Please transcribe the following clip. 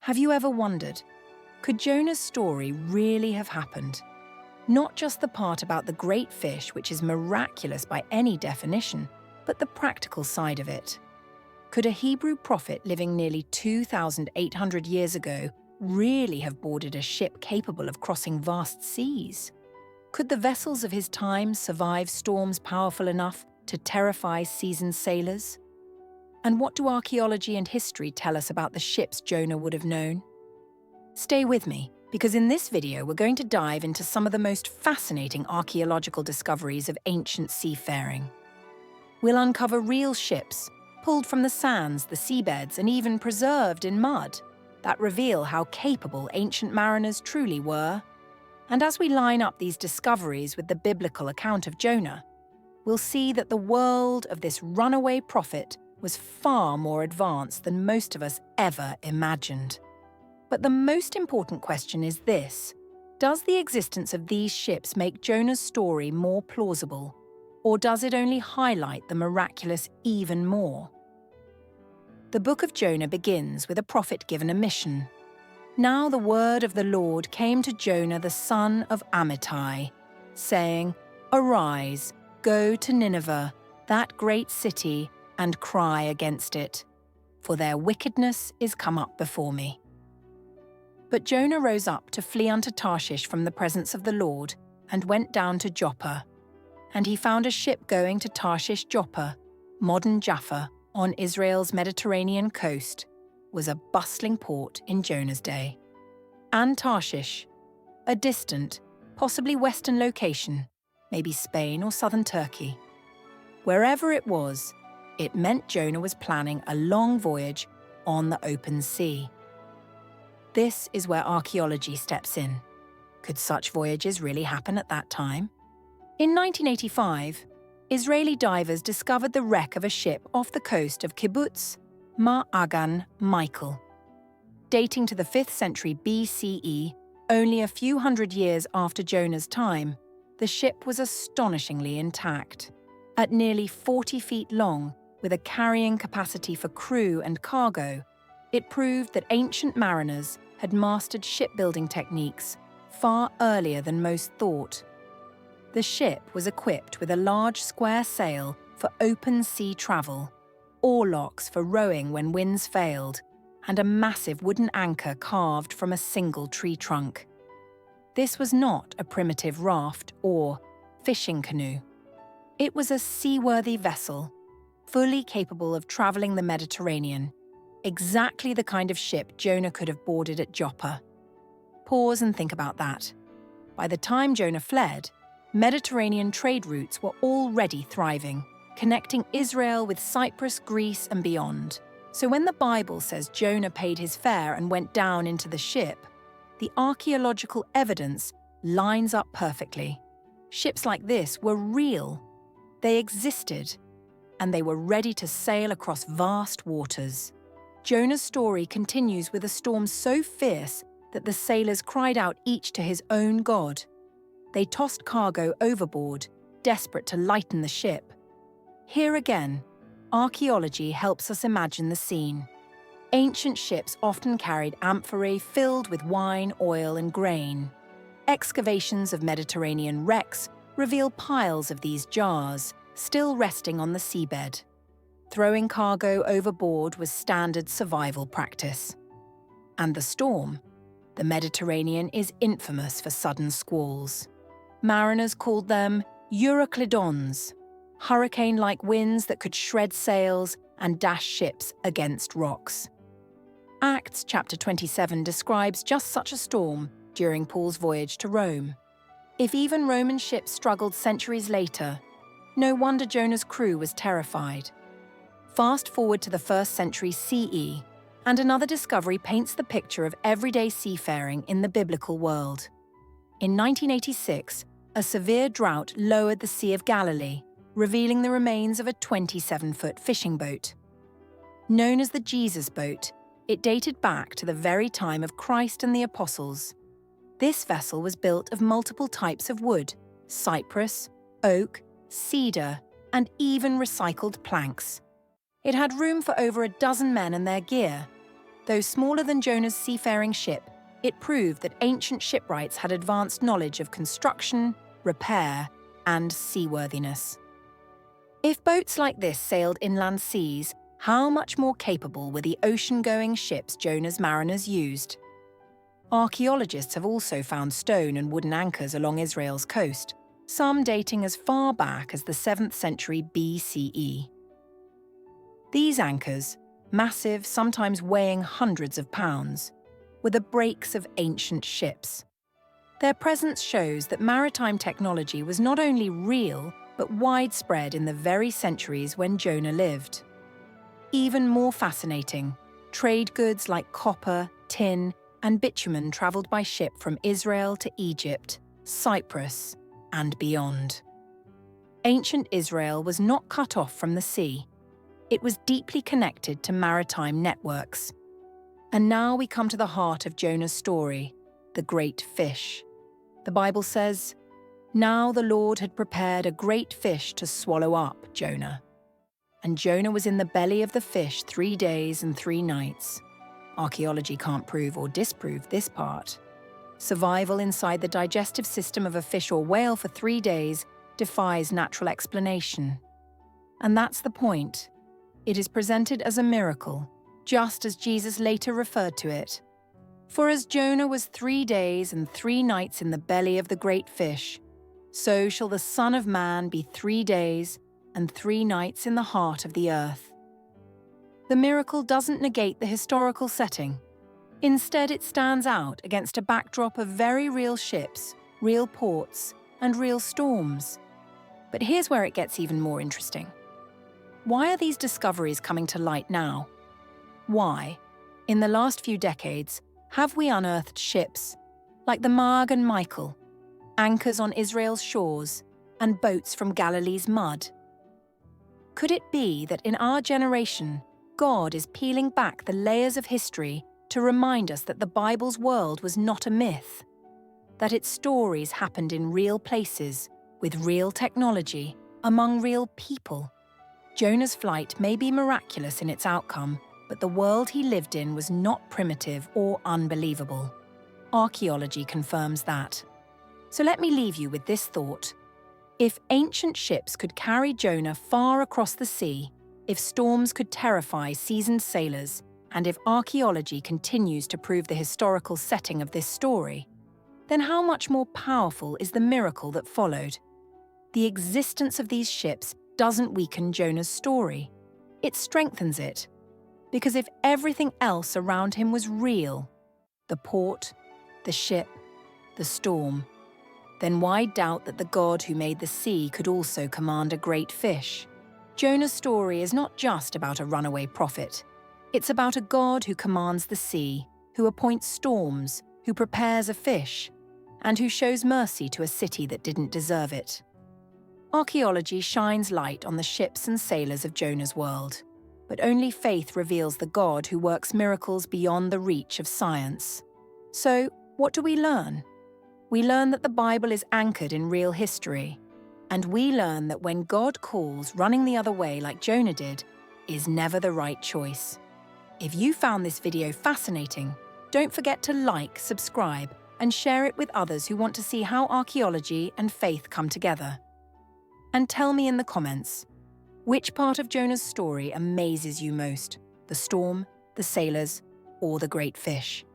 Have you ever wondered, could Jonah's story really have happened? Not just the part about the great fish, which is miraculous by any definition, but the practical side of it. Could a Hebrew prophet living nearly 2,800 years ago really have boarded a ship capable of crossing vast seas? Could the vessels of his time survive storms powerful enough to terrify seasoned sailors? And what do archaeology and history tell us about the ships Jonah would have known? Stay with me, because in this video we're going to dive into some of the most fascinating archaeological discoveries of ancient seafaring. We'll uncover real ships, pulled from the sands, the seabeds, and even preserved in mud, that reveal how capable ancient mariners truly were. And as we line up these discoveries with the biblical account of Jonah, we'll see that the world of this runaway prophet was far more advanced than most of us ever imagined. But the most important question is this: does the existence of these ships make Jonah's story more plausible, or does it only highlight the miraculous even more? The book of Jonah begins with a prophet given a mission. Now the word of the Lord came to Jonah the son of Amittai, saying, "Arise, go to Nineveh, that great city, and cry against it, for their wickedness is come up before me." But Jonah rose up to flee unto Tarshish from the presence of the Lord, and went down to Joppa. And he found a ship going to Tarshish Joppa, modern Jaffa, on Israel's Mediterranean coast, was a bustling port in Jonah's day. And Tarshish, a distant, possibly western location, maybe Spain or southern Turkey. Wherever it was, it meant Jonah was planning a long voyage on the open sea. This is where archaeology steps in. Could such voyages really happen at that time? In 1985, Israeli divers discovered the wreck of a ship off the coast of Kibbutz Agan, Michael. Dating to the 5th century BCE, only a few hundred years after Jonah's time, the ship was astonishingly intact. At nearly 40 feet long, with a carrying capacity for crew and cargo, it proved that ancient mariners had mastered shipbuilding techniques far earlier than most thought. The ship was equipped with a large square sail for open sea travel, oarlocks for rowing when winds failed, and a massive wooden anchor carved from a single tree trunk. This was not a primitive raft or fishing canoe. It was a seaworthy vessel, fully capable of traveling the Mediterranean, exactly the kind of ship Jonah could have boarded at Joppa. Pause and think about that. By the time Jonah fled, Mediterranean trade routes were already thriving, connecting Israel with Cyprus, Greece, and beyond. So when the Bible says Jonah paid his fare and went down into the ship, the archaeological evidence lines up perfectly. Ships like this were real. They existed, and they were ready to sail across vast waters. Jonah's story continues with a storm so fierce that the sailors cried out each to his own god. They tossed cargo overboard, desperate to lighten the ship. Here again, archaeology helps us imagine the scene. Ancient ships often carried amphorae filled with wine, oil, and grain. Excavations of Mediterranean wrecks reveal piles of these jars, still resting on the seabed. Throwing cargo overboard was standard survival practice. And the storm? The Mediterranean is infamous for sudden squalls. Mariners called them Euroclydons, hurricane-like winds that could shred sails and dash ships against rocks. Acts chapter 27 describes just such a storm during Paul's voyage to Rome. If even Roman ships struggled centuries later, no wonder Jonah's crew was terrified. Fast forward to the 1st century CE, and another discovery paints the picture of everyday seafaring in the biblical world. In 1986, a severe drought lowered the Sea of Galilee, revealing the remains of a 27-foot fishing boat. Known as the Jesus boat, it dated back to the very time of Christ and the apostles. This vessel was built of multiple types of wood: cypress, oak, cedar, and even recycled planks. It had room for over a dozen men and their gear. Though smaller than Jonah's seafaring ship, it proved that ancient shipwrights had advanced knowledge of construction, repair, and seaworthiness. If boats like this sailed inland seas, how much more capable were the ocean-going ships Jonah's mariners used? Archaeologists have also found stone and wooden anchors along Israel's coast, some dating as far back as the 7th century BCE. These anchors, massive, sometimes weighing hundreds of pounds, were the brakes of ancient ships. Their presence shows that maritime technology was not only real, but widespread in the very centuries when Jonah lived. Even more fascinating, trade goods like copper, tin, and bitumen travelled by ship from Israel to Egypt, Cyprus, and beyond. Ancient Israel was not cut off from the sea. It was deeply connected to maritime networks. And now we come to the heart of Jonah's story, the great fish. The Bible says, "Now the Lord had prepared a great fish to swallow up Jonah. And Jonah was in the belly of the fish 3 days and 3 nights. Archaeology can't prove or disprove this part. Survival inside the digestive system of a fish or whale for 3 days defies natural explanation. And that's the point. It is presented as a miracle, just as Jesus later referred to it. For as Jonah was 3 days and 3 nights in the belly of the great fish, so shall the Son of Man be 3 days and 3 nights in the heart of the earth." The miracle doesn't negate the historical setting. Instead, it stands out against a backdrop of very real ships, real ports, and real storms. But here's where it gets even more interesting. Why are these discoveries coming to light now? Why, in the last few decades, have we unearthed ships like the Magan Michael, anchors on Israel's shores, and boats from Galilee's mud? Could it be that in our generation, God is peeling back the layers of history to remind us that the Bible's world was not a myth, that its stories happened in real places, with real technology, among real people? Jonah's flight may be miraculous in its outcome, but the world he lived in was not primitive or unbelievable. Archaeology confirms that. So let me leave you with this thought. If ancient ships could carry Jonah far across the sea, if storms could terrify seasoned sailors, and if archaeology continues to prove the historical setting of this story, then how much more powerful is the miracle that followed? The existence of these ships doesn't weaken Jonah's story. It strengthens it. Because if everything else around him was real, the port, the ship, the storm, then why doubt that the God who made the sea could also command a great fish? Jonah's story is not just about a runaway prophet. It's about a God who commands the sea, who appoints storms, who prepares a fish, and who shows mercy to a city that didn't deserve it. Archaeology shines light on the ships and sailors of Jonah's world, but only faith reveals the God who works miracles beyond the reach of science. So, what do we learn? We learn that the Bible is anchored in real history, and we learn that when God calls, running the other way like Jonah did is never the right choice. If you found this video fascinating, don't forget to like, subscribe, and share it with others who want to see how archaeology and faith come together. And tell me in the comments, which part of Jonah's story amazes you most? The storm, the sailors, or the great fish?